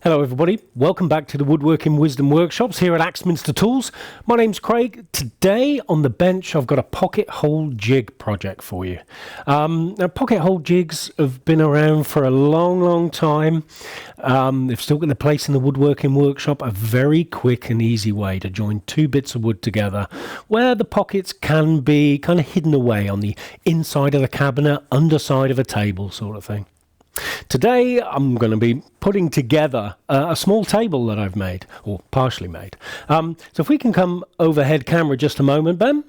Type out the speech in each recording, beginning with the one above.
Hello everybody, welcome back to the Woodworking Wisdom Workshops here at Axminster Tools. My name's Craig. Today on the bench I've got a pocket hole jig project for you. Now pocket hole jigs have been around for a long time. They've still got their place in the woodworking workshop. A very quick and easy way to join two bits of wood together where the pockets can be kind of hidden away on the inside of the cabinet, underside of a table sort of thing. Today I'm going to be putting together a small table that I've made, or partially made. So if we can come overhead camera just a moment, Ben.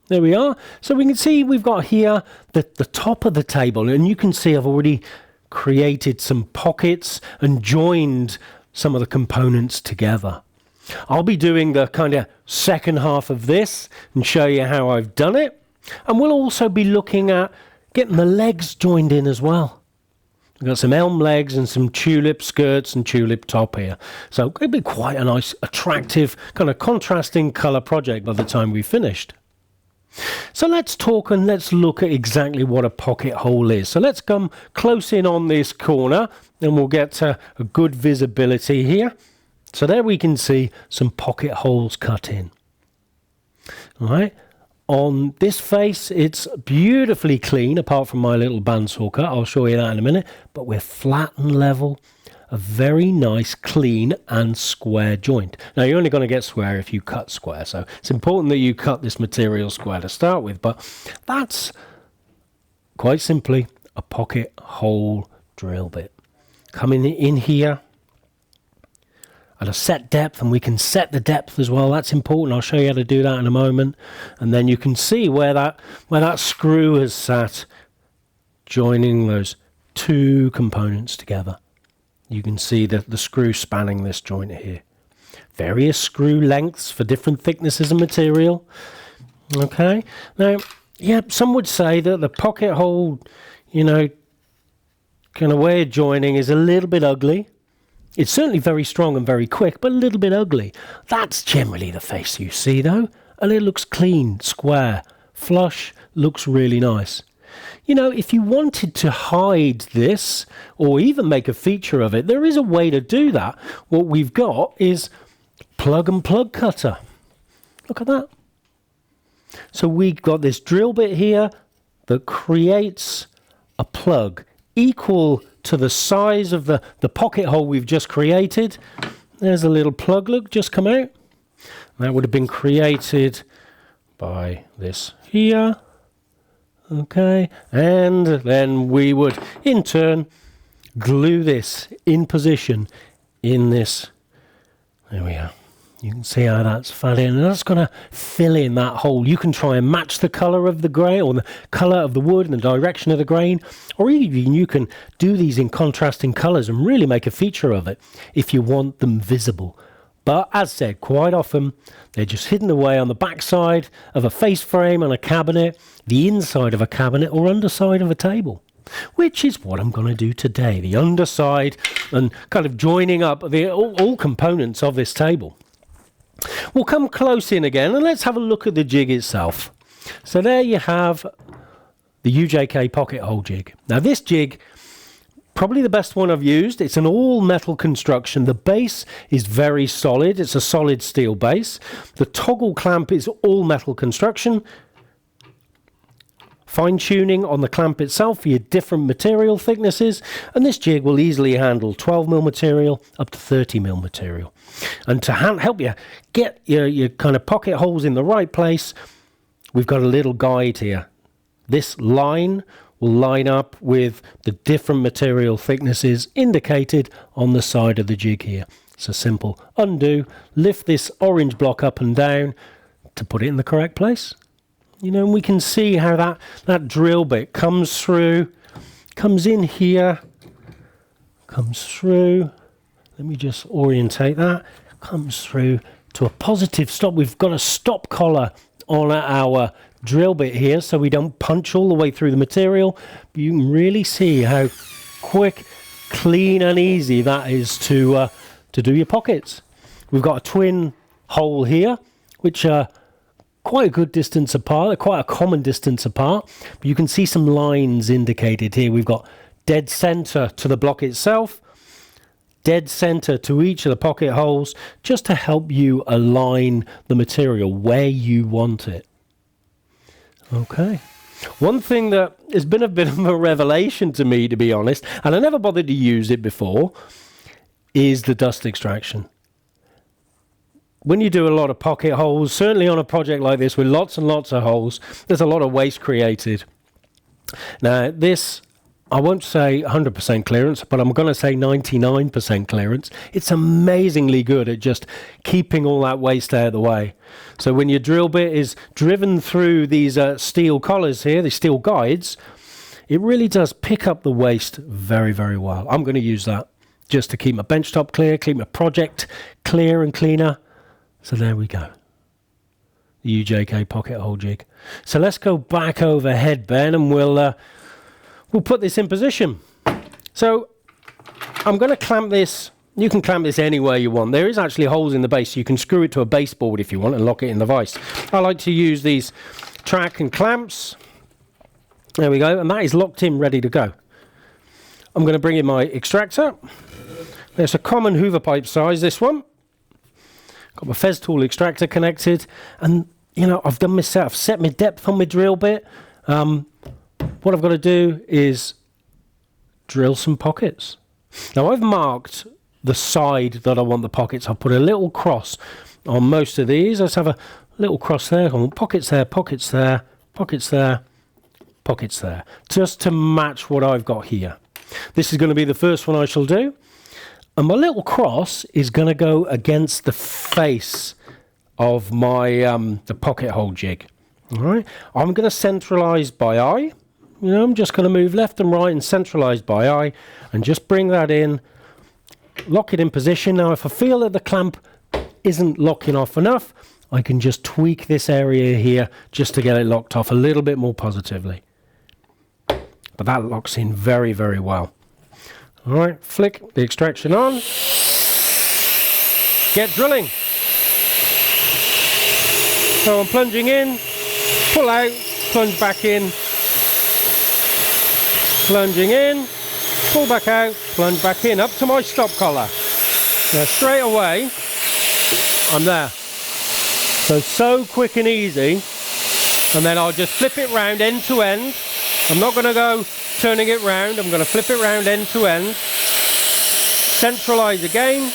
There we are. So we can see we've got here the top of the table, and you can see I've already created some pockets and joined some of the components together. I'll be doing the kind of second half of this and show you how I've done it. And we'll also be looking at getting the legs joined in as well. We've got some elm legs and some tulip skirts and tulip top here. So it'll be quite a nice, attractive, kind of contrasting colour project by the time we've finished. So let's talk and let's look at exactly what a pocket hole is. So let's come close in on this corner and we'll get a good visibility here. So there we can see some pocket holes cut in. All right. On this face, it's beautifully clean, apart from my little bandsaw cut. I'll show you that in a minute. But we're flat and level, a very nice, clean and square joint. Now, you're only going to get square if you cut square. So it's important that you cut this material square to start with. But that's, quite simply, a pocket hole drill bit. Coming in here at a set depth, and we can set the depth as well. That's important. I'll show you how to do that in a moment. And then you can see where that screw has sat, joining those two components together. You can see the screw spanning this joint here. Various screw lengths for different thicknesses of material. Okay. Now, yeah, some would say that the pocket hole, kind of way of joining is a little bit ugly. It's certainly very strong and very quick, but a little bit ugly. That's generally the face you see, though. And it looks clean, square, flush, looks really nice. If you wanted to hide this, or even make a feature of it, there is a way to do that. What we've got is plug and plug cutter. Look at that. So we've got this drill bit here that creates a plug equal to the size of the pocket hole we've just created. There's a little plug look just come out. That would have been created by this here. Okay, and then we would in turn glue this in position in this. There we are. You can see how that's fed in, and that's going to fill in that hole. You can try and match the colour of the grain, or the colour of the wood and the direction of the grain, or even you can do these in contrasting colours and really make a feature of it if you want them visible. But as said, quite often they're just hidden away on the backside of a face frame on a cabinet, the inside of a cabinet, or underside of a table. Which is what I'm going to do today, the underside and kind of joining up all components of this table. We'll come close in again and let's have a look at the jig itself. So there you have the UJK Pocket hole jig. Now this jig, probably the best one I've used. It's an all metal construction. The base is very solid. It's a solid steel base. The toggle clamp is all metal construction. Fine tuning on the clamp itself for your different material thicknesses, and this jig will easily handle 12mm material up to 30mm material. And to help you get your kind of pocket holes in the right place, we've got a little guide here. This line will line up with the different material thicknesses indicated on the side of the jig here. It's a simple undo, lift this orange block up and down to put it in the correct place. And we can see how that drill bit comes through, comes in here, comes through. Let me just orientate that. Comes through to a positive stop. We've got a stop collar on our drill bit here so we don't punch all the way through the material. But you can really see how quick, clean and easy that is to do your pockets. We've got a twin hole here, which are quite a good distance apart, quite a common distance apart, but you can see some lines indicated here. We've got dead center to the block itself, dead center to each of the pocket holes, just to help you align the material where you want it. Okay. One thing that has been a bit of a revelation to me, to be honest, and I never bothered to use it before, is the dust extraction. When you do a lot of pocket holes, certainly on a project like this with lots and lots of holes, there's a lot of waste created. Now this, I won't say 100% clearance, but I'm going to say 99% clearance. It's amazingly good at just keeping all that waste out of the way. So when your drill bit is driven through these steel collars here, these steel guides, it really does pick up the waste very, very well. I'm going to use that just to keep my benchtop clear, keep my project clear and cleaner. So there we go. The UJK pocket hole jig. So let's go back overhead, Ben, and we'll put this in position. So I'm going to clamp this. You can clamp this anywhere you want. There is actually holes in the base. You can screw it to a baseboard if you want and lock it in the vise. I like to use these track and clamps. There we go. And that is locked in, ready to go. I'm going to bring in my extractor. It's a common Hoover pipe size, this one. Got my Fez tool extractor connected. And, you know, I've done my set. I've set my depth on my drill bit. What I've got to do is drill some pockets. Now I've marked the side that I want the pockets. I'll put a little cross on most of these. Let's have a little cross there. I want pockets there, pockets there, pockets there, pockets there. Just to match what I've got here. This is going to be the first one I shall do. And my little cross is going to go against the face of my the pocket hole jig. All right. I'm going to centralize by eye. You know, I'm just going to move left and right and centralize by eye and just bring that in, lock it in position. Now, if I feel that the clamp isn't locking off enough, I can just tweak this area here just to get it locked off a little bit more positively. But that locks in very, very well. All right, flick the extraction on. Get drilling. So I'm plunging in, pull out, plunge back in, plunging in, pull back out, plunge back in, up to my stop collar. Now straight away, I'm there. So quick and easy. And then I'll just flip it round end to end. I'm not going to go turning it round, I'm going to flip it round end to end. Centralize again.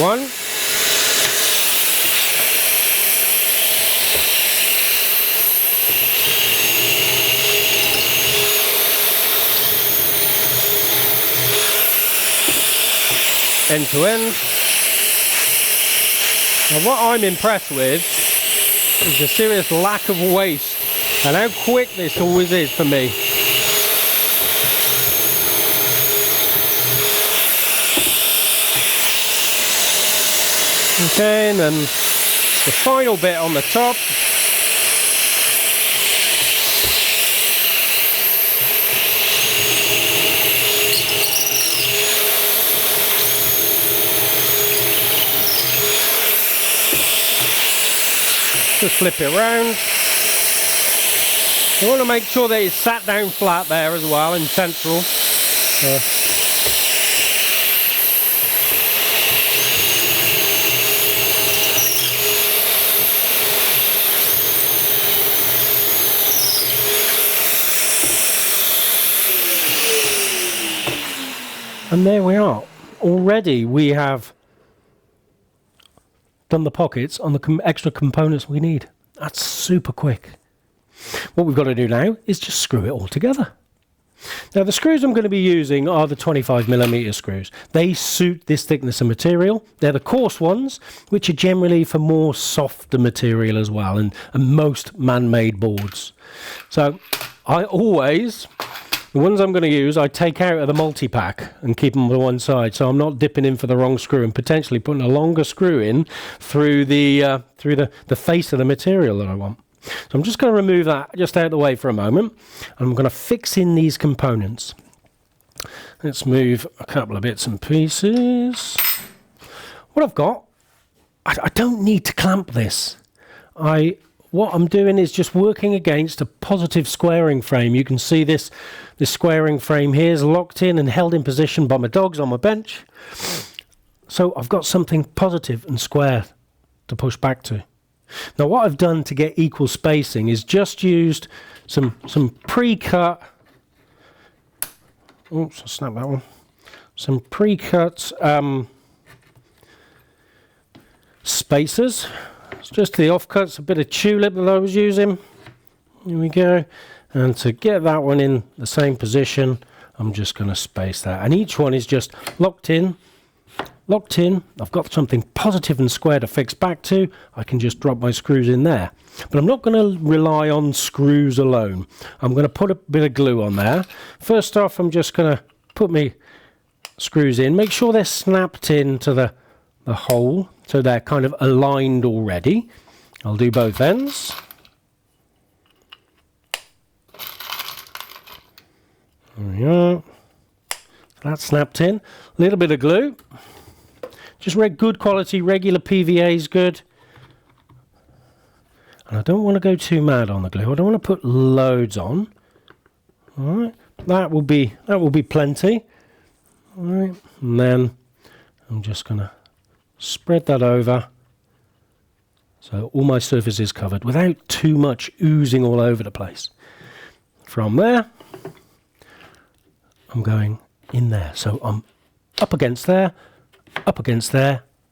One. End to end. Now what I'm impressed with is the serious lack of waste and how quick this always is for me. Okay, and then the final bit on the top. Just flip it around. You want to make sure that it's sat down flat there as well in central. And there we are. Already we have done the pockets on the extra components we need. That's super quick. What we've got to do now is just screw it all together. Now the screws I'm going to be using are the 25mm screws. They suit this thickness of material. They're the coarse ones, which are generally for more softer material as well, and most man-made boards. So I always, the ones I'm going to use, I take out of the multi-pack and keep them to one side, so I'm not dipping in for the wrong screw and potentially putting a longer screw in through the face of the material that I want. So I'm just going to remove that just out of the way for a moment, and I'm going to fix in these components. Let's move a couple of bits and pieces. What I've got I don't need to clamp this. What I'm doing is just working against a positive squaring frame. You can see this squaring frame here is locked in and held in position by my dogs on my bench. So I've got something positive and square to push back to. Now what I've done to get equal spacing is just used some pre-cut, oops, I snapped that one, some pre-cut spacers. It's just the offcuts, a bit of tulip that I was using. Here we go. And to get that one in the same position, I'm just going to space that. And each one is just locked in. I've got something positive and square to fix back to. I can just drop my screws in there. But I'm not going to rely on screws alone. I'm going to put a bit of glue on there. First off, I'm just going to put my screws in. Make sure they're snapped into the hole, so they're kind of aligned already. I'll do both ends. There we are. That's snapped in. A little bit of glue. Just good quality, regular PVA is good. And I don't want to go too mad on the glue. I don't want to put loads on. All right, that will be plenty. All right, and then I'm just going to spread that over so all my surface is covered without too much oozing all over the place. From there, I'm going in there. So I'm up against there,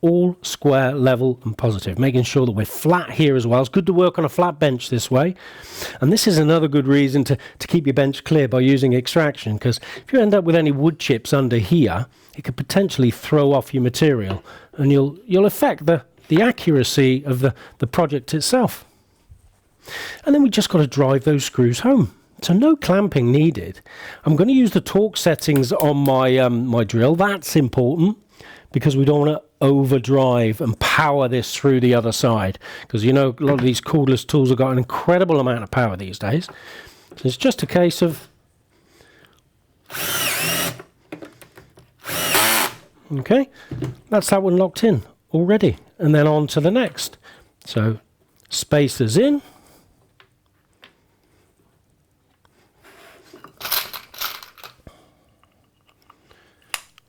all square, level and positive, making sure that we're flat here as well. It's good to work on a flat bench this way. And this is another good reason to keep your bench clear by using extraction, because if you end up with any wood chips under here, it could potentially throw off your material and you'll affect the accuracy of the project itself. And then we just got to drive those screws home. So no clamping needed. I'm going to use the torque settings on my my drill. That's important because we don't want to overdrive and power this through the other side, because you know a lot of these cordless tools have got an incredible amount of power these days. So it's just a case of okay, that's that one locked in already, and then on to the next. So spacers in,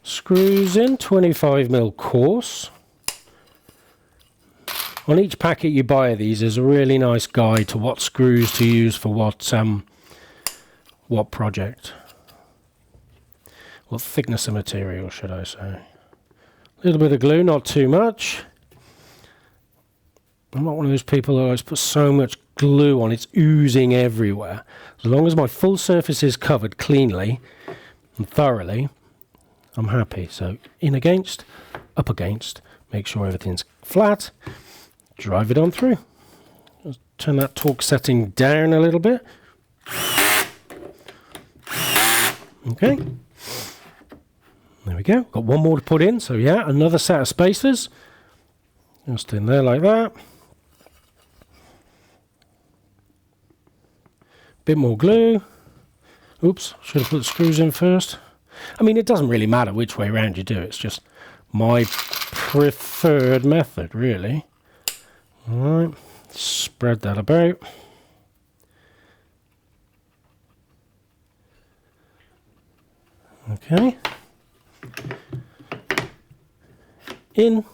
screws in, 25mm coarse. On each packet you buy of these, there's a really nice guide to what screws to use for what project, what thickness of material, should I say. A little bit of glue, not too much. I'm not one of those people that always put so much glue on it's oozing everywhere. As long as my full surface is covered cleanly and thoroughly, I'm happy. So in against, up against, make sure everything's flat, drive it on through. Let's turn that torque setting down a little bit. Okay. There we go. Got one more to put in. So yeah, another set of spacers. Just in there like that. Bit more glue. Oops, should have put the screws in first. I mean, it doesn't really matter which way around you do it. It's just my preferred method, really. All right, spread that about. Okay. In,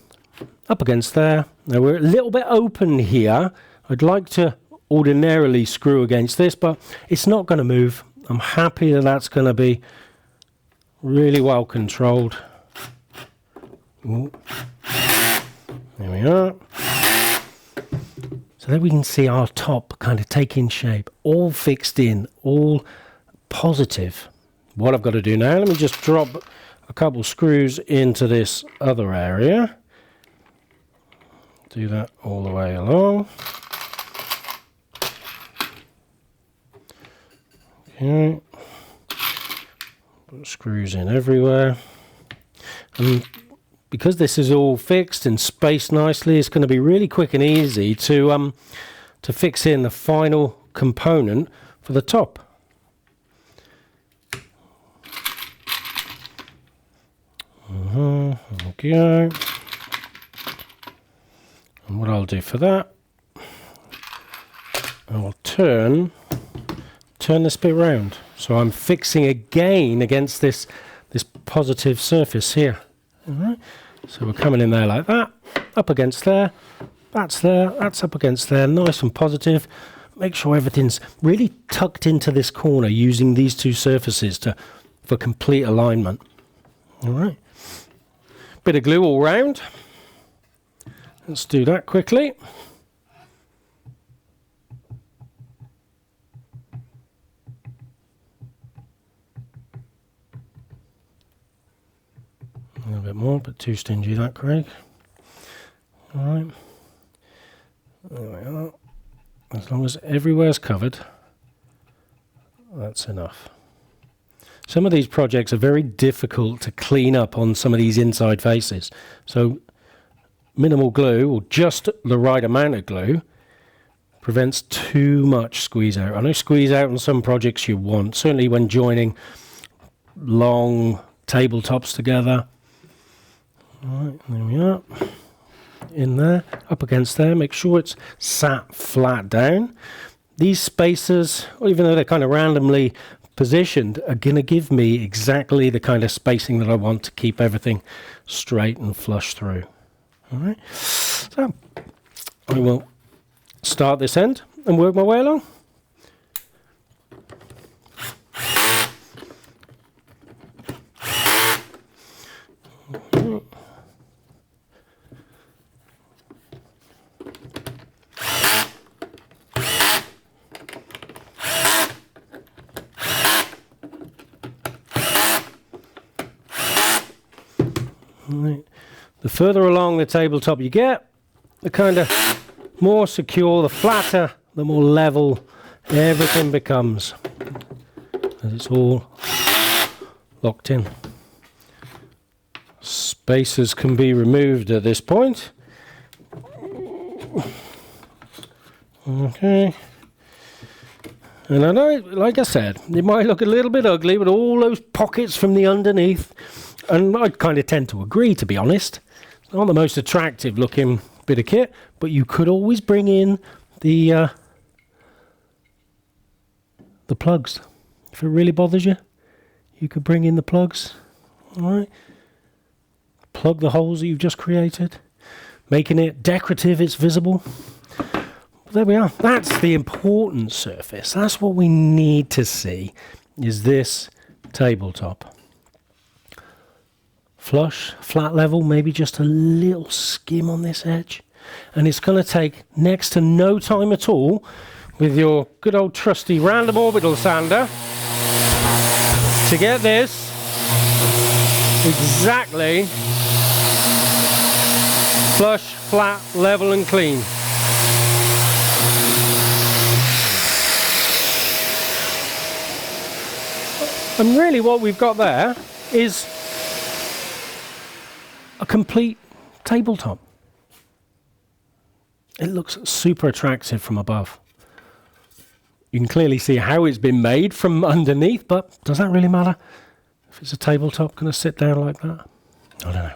up against there. Now we're a little bit open here. I'd like to ordinarily screw against this, but it's not going to move. I'm happy that that's going to be really well controlled. Ooh. There we are. So there we can see our top kind of taking shape, all fixed in, all positive. What I've got to do now, let me just drop a couple screws into this other area. Do that all the way along. Okay. Put screws in everywhere. And because this is all fixed and spaced nicely, it's going to be really quick and easy to fix in the final component for the top. There we go. And what I'll do for that, I will turn this bit round. So I'm fixing again against this positive surface here. All right. So we're coming in there like that, up against there, that's up against there, nice and positive. Make sure everything's really tucked into this corner using these two surfaces for complete alignment. All right. Bit of glue all round. Let's do that quickly. A little bit more, but too stingy that, Craig. All right. There we are. As long as everywhere's covered, that's enough. Some of these projects are very difficult to clean up on some of these inside faces. So minimal glue, or just the right amount of glue, prevents too much squeeze out. I know squeeze out on some projects you want, certainly when joining long tabletops together. All right, there we are. In there, up against there, make sure it's sat flat down. These spacers, even though they're kind of randomly positioned, are going to give me exactly the kind of spacing that I want to keep everything straight and flush through. All right, so I will start this end and work my way along. Right. The further along the tabletop you get, the kind of more secure, the flatter, the more level everything becomes, as it's all locked in. Spacers can be removed at this point. Okay. And I know, like I said, it might look a little bit ugly with all those pockets from the underneath. And I kind of tend to agree, to be honest. It's not the most attractive looking bit of kit, but you could always bring in the plugs. If it really bothers you, you could bring in the plugs. All right. Plug the holes that you've just created, making it decorative, it's visible. But there we are. That's the important surface. That's what we need to see, is this tabletop. Flush, flat level, maybe just a little skim on this edge. And it's going to take next to no time at all with your good old trusty random orbital sander to get this exactly flush, flat, level and clean. And really what we've got there is a complete tabletop. It looks super attractive from above. You can clearly see how it's been made from underneath, but does that really matter? If it's a tabletop going to sit down like that? I don't know.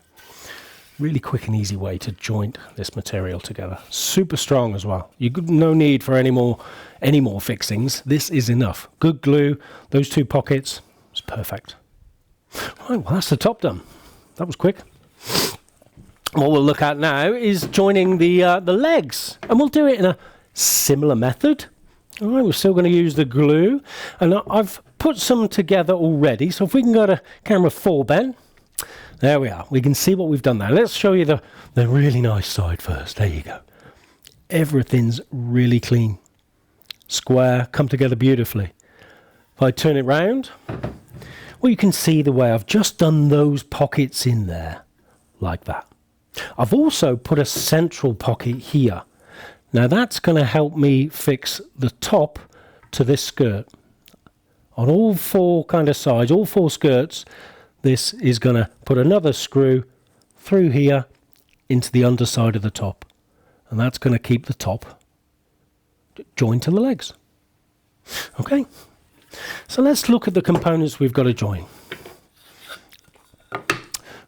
Really quick and easy way to joint this material together. Super strong as well. No need for any more fixings. This is enough. Good glue, those two pockets, it's perfect. Right, well that's the top done. That was quick. What we'll look at now is joining the legs, and we'll do it in a similar method. All right, we're still going to use the glue, and I've put some together already. So if we can go to camera 4, Ben, there we are. We can see what we've done there. Let's show you the really nice side first. There you go. Everything's really clean, square, come together beautifully. If I turn it round, well, you can see the way I've just done those pockets in there. Like that. I've also put a central pocket here. Now that's going to help me fix the top to this skirt. On all four kind of sides, all four skirts, this is going to put another screw through here into the underside of the top. And that's going to keep the top joined to the legs. Okay, so let's look at the components we've got to join.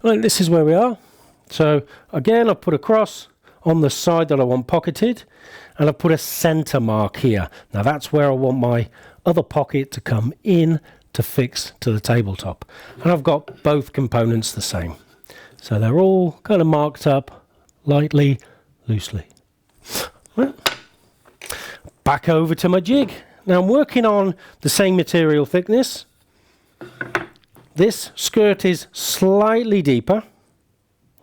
Right, this is where we are. So again, I've put a cross on the side that I want pocketed, and I've put a center mark here. Now that's where I want my other pocket to come in to fix to the tabletop. And I've got both components the same. So they're all kind of marked up lightly, loosely. Right. Back over to my jig. Now I'm working on the same material thickness. This skirt is slightly deeper.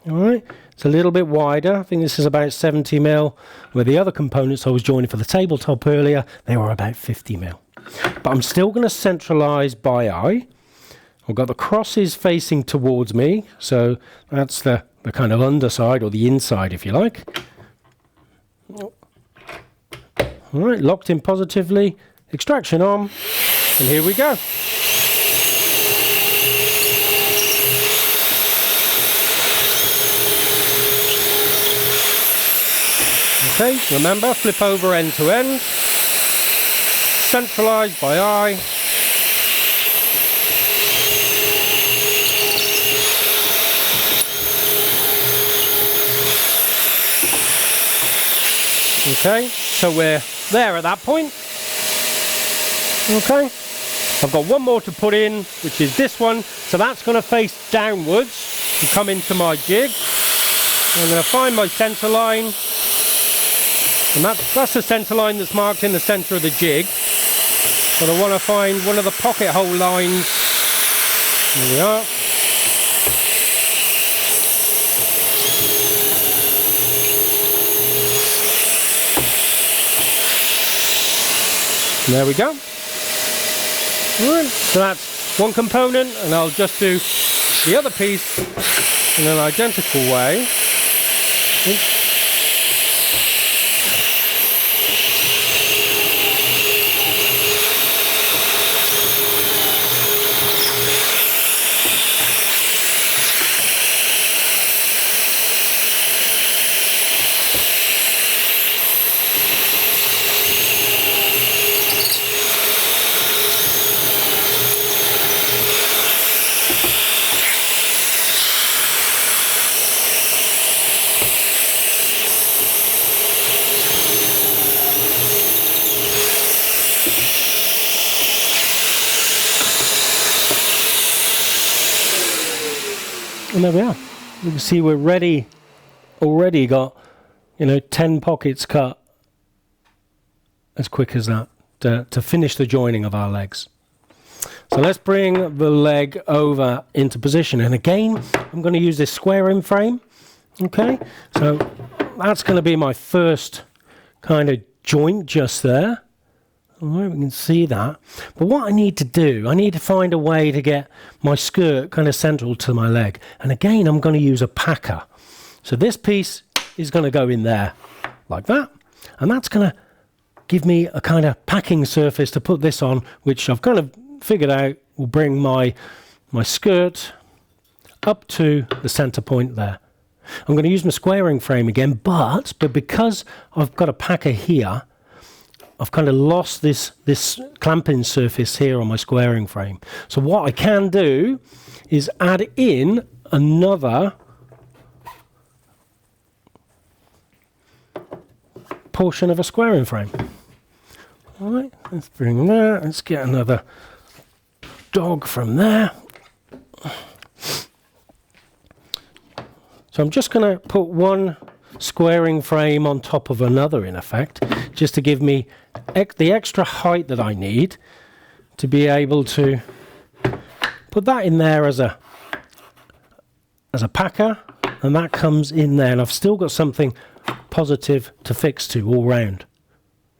All right, it's a little bit wider. I think this is about 70 mil, where the other components I was joining for the tabletop earlier, they were about 50 mil. But I'm still going to centralize by eye. I've got the crosses facing towards me, so that's the kind of underside, or the inside if you like. All right, locked in positively, extraction on, and here we go. Okay, remember, flip over end to end, centralise by eye. Okay, so we're there at that point. Okay, I've got one more to put in, which is this one, so that's going to face downwards and come into my jig. I'm going to find my centre line. And that's the centre line that's marked in the centre of the jig. But I want to find one of the pocket hole lines. Here we are. And there we go. Alright, so that's one component, and I'll just do the other piece in an identical way. Oops. And there we are. You can see we're ready, already got, 10 pockets cut as quick as that to finish the joining of our legs. So let's bring the leg over into position. And again, I'm going to use this square-in frame. Okay, so that's going to be my first kind of joint just there. All right, we can see that. But what I need to do, I need to find a way to get my skirt kind of central to my leg. And again, I'm going to use a packer. So this piece is going to go in there like that. And that's going to give me a kind of packing surface to put this on, which I've kind of figured out will bring my skirt up to the center point there. I'm going to use my squaring frame again, but because I've got a packer here, I've kind of lost this clamping surface here on my squaring frame. So what I can do is add in another portion of a squaring frame. All right, let's bring that. Let's get another dog from there. So I'm just going to put one squaring frame on top of another, in effect, just to give me the extra height that I need to be able to put that in there as a packer, and that comes in there, and I've still got something positive to fix to all round.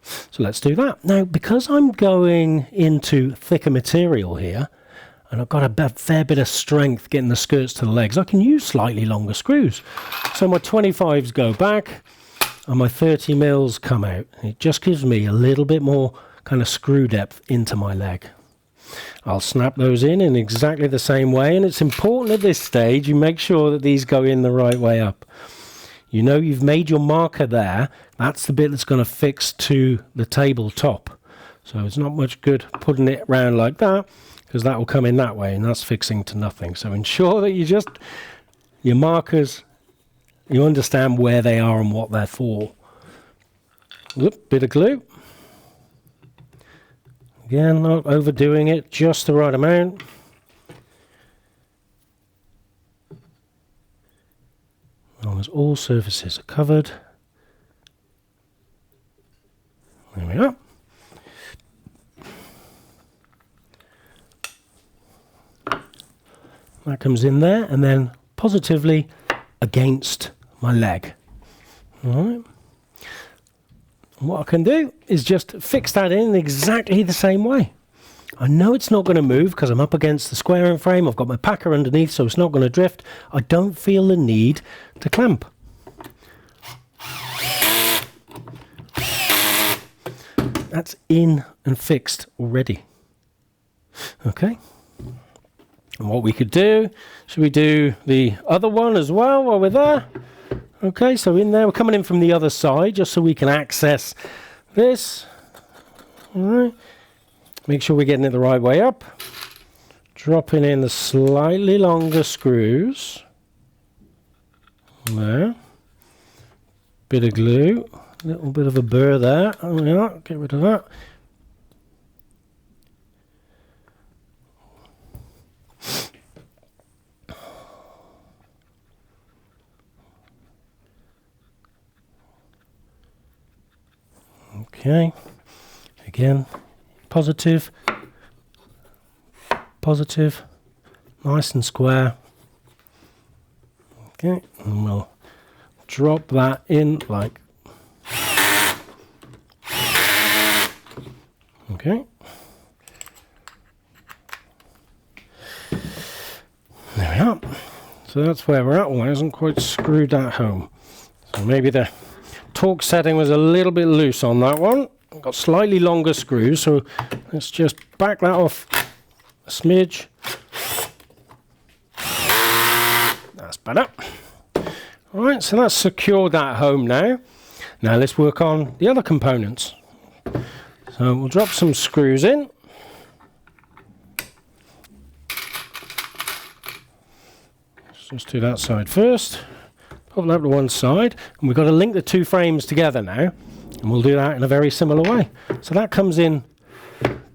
So let's do that. Now, because I'm going into thicker material here, and I've got a fair bit of strength getting the skirts to the legs, I can use slightly longer screws. So my 25s go back and my 30 mils come out. It just gives me a little bit more kind of screw depth into my leg. I'll snap those in exactly the same way, and it's important at this stage you make sure that these go in the right way up. You know you've made your marker there, that's the bit that's going to fix to the tabletop. So it's not much good putting it around like that, because that will come in that way and that's fixing to nothing. So ensure that your markers you understand where they are and what they're for. Whoop, bit of glue. Again, not overdoing it, just the right amount. As long as all surfaces are covered. There we are. That comes in there and then positively against my leg. All right. And what I can do is just fix that in exactly the same way. I know it's not going to move because I'm up against the squaring frame. I've got my packer underneath, so it's not going to drift. I don't feel the need to clamp. That's in and fixed already. Okay. And what we could do, should we do the other one as well while we're there? Okay, so in there, we're coming in from the other side just so we can access this. All right. Make sure we're getting it the right way up. Dropping in the slightly longer screws. There. Bit of glue. A little bit of a burr there. Oh, yeah, get rid of that. Okay, again, positive, nice and square. Okay, and we'll drop that in like, okay. There we are. So that's where we're at. Well, I hasn't quite screwed that home. So maybe the torque setting was a little bit loose on that one. I've got slightly longer screws, so let's just back that off a smidge. That's better. All right, so that's secured that home now. Now let's work on the other components. So we'll drop some screws in. Let's just do that side first. Pop that to one side, and we've got to link the two frames together now, and we'll do that in a very similar way. So that comes in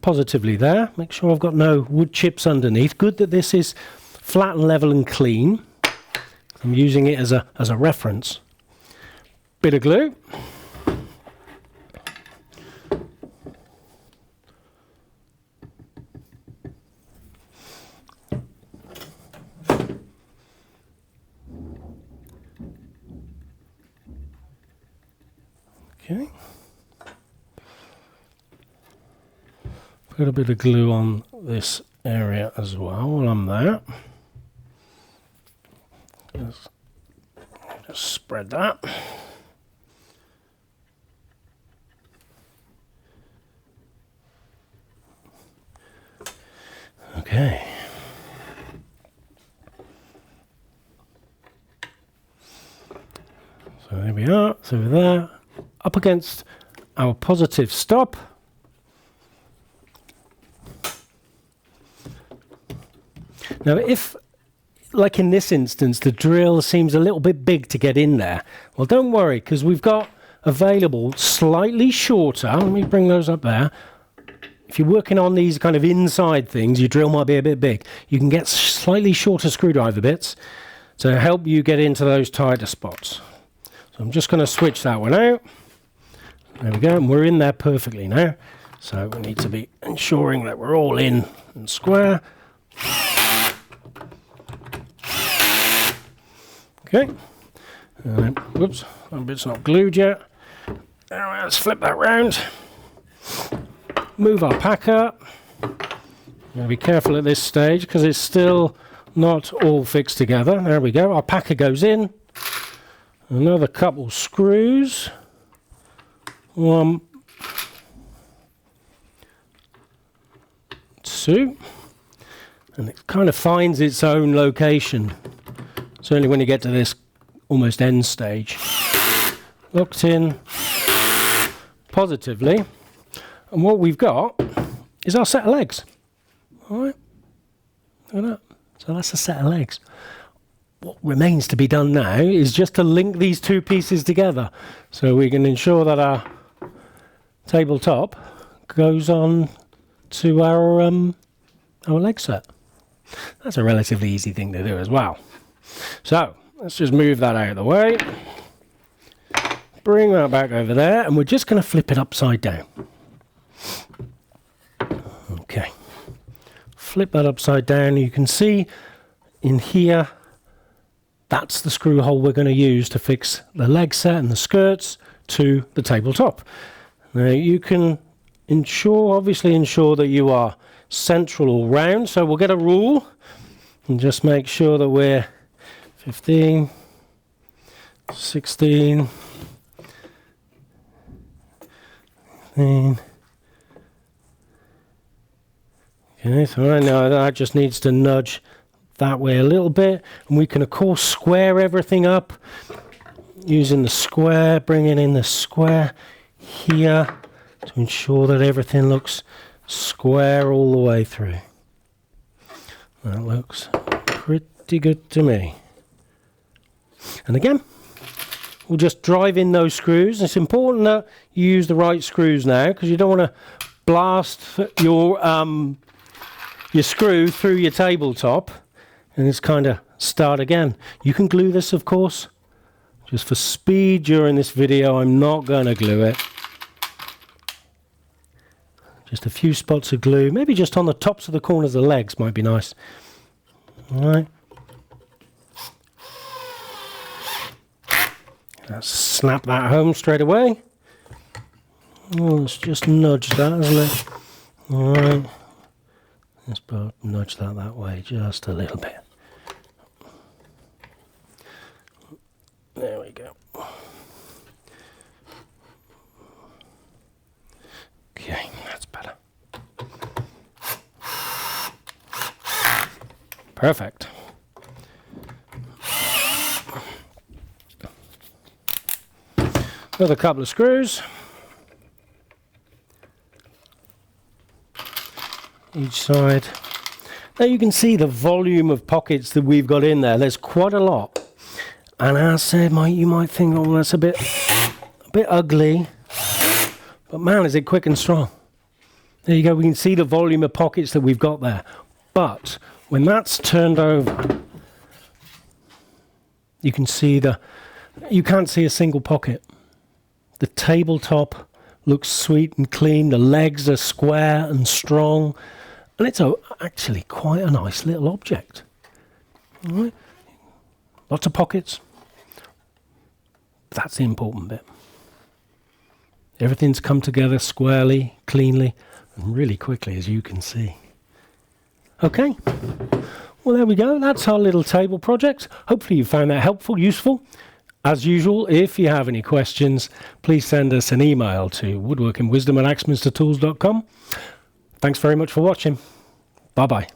positively there. Make sure I've got no wood chips underneath. Good that this is flat and level and clean. I'm using it as a reference. Bit of glue. Okay. Put a bit of glue on this area as well while I'm there. Just spread that. Okay. So there we are. So we're there. Up against our positive stop. Now if, like in this instance, the drill seems a little bit big to get in there, well don't worry, because we've got available slightly shorter, let me bring those up there. If you're working on these kind of inside things, your drill might be a bit big. You can get slightly shorter screwdriver bits to help you get into those tighter spots. So I'm just going to switch that one out. There we go, and we're in there perfectly now. So we need to be ensuring that we're all in and square. Okay. And then, whoops, that bit's not glued yet. Now let's flip that round. Move our packer. Now be careful at this stage because it's still not all fixed together. There we go. Our packer goes in. Another couple screws. One, two, and it kind of finds its own location. Certainly when you get to this almost end stage. Locked in positively, and what we've got is our set of legs. All right, look at that. So that's a set of legs. what remains to be done now is just to link these two pieces together so we can ensure that our tabletop goes on to our leg set. That's a relatively easy thing to do as well. So let's just move that out of the way. Bring that back over there, and we're just going to flip it upside down. Okay. Flip that upside down. You can see in here, that's the screw hole we're going to use to fix the leg set and the skirts to the tabletop. Now you can obviously ensure that you are central all round, so we'll get a rule and just make sure that we're 15, 16, 15. Okay, so I know that just needs to nudge that way a little bit, and we can of course square everything up using the square, bringing in the square here to ensure that everything looks square all the way through. That looks pretty good to me. And again, we'll just drive in those screws. It's important that you use the right screws now, because you don't want to blast your screw through your tabletop and it's kind of start again. You can glue this, of course. Just for speed during this video, I'm not going to glue it. Just a few spots of glue, maybe just on the tops of the corners of the legs might be nice. All right. Let's snap that home straight away. Oh, let's just nudge that, isn't it? All right. Let's nudge that way just a little bit. There we go. Okay, that's better. Perfect. Another couple of screws. Each side. Now you can see the volume of pockets that we've got in there. There's quite a lot. And as I said, you might think, oh, that's a bit ugly. But man, is it quick and strong. There you go. We can see the volume of pockets that we've got there. But when that's turned over, you can see you can't see a single pocket. The tabletop looks sweet and clean. The legs are square and strong. And it's actually quite a nice little object. All right. Lots of pockets. That's the important bit. Everything's come together squarely, cleanly, and really quickly, as you can see. Okay. Well, there we go. That's our little table project. Hopefully you found that helpful, useful. As usual, if you have any questions, please send us an email to woodworkingwisdom@axminstertools.com. Thanks very much for watching. Bye-bye.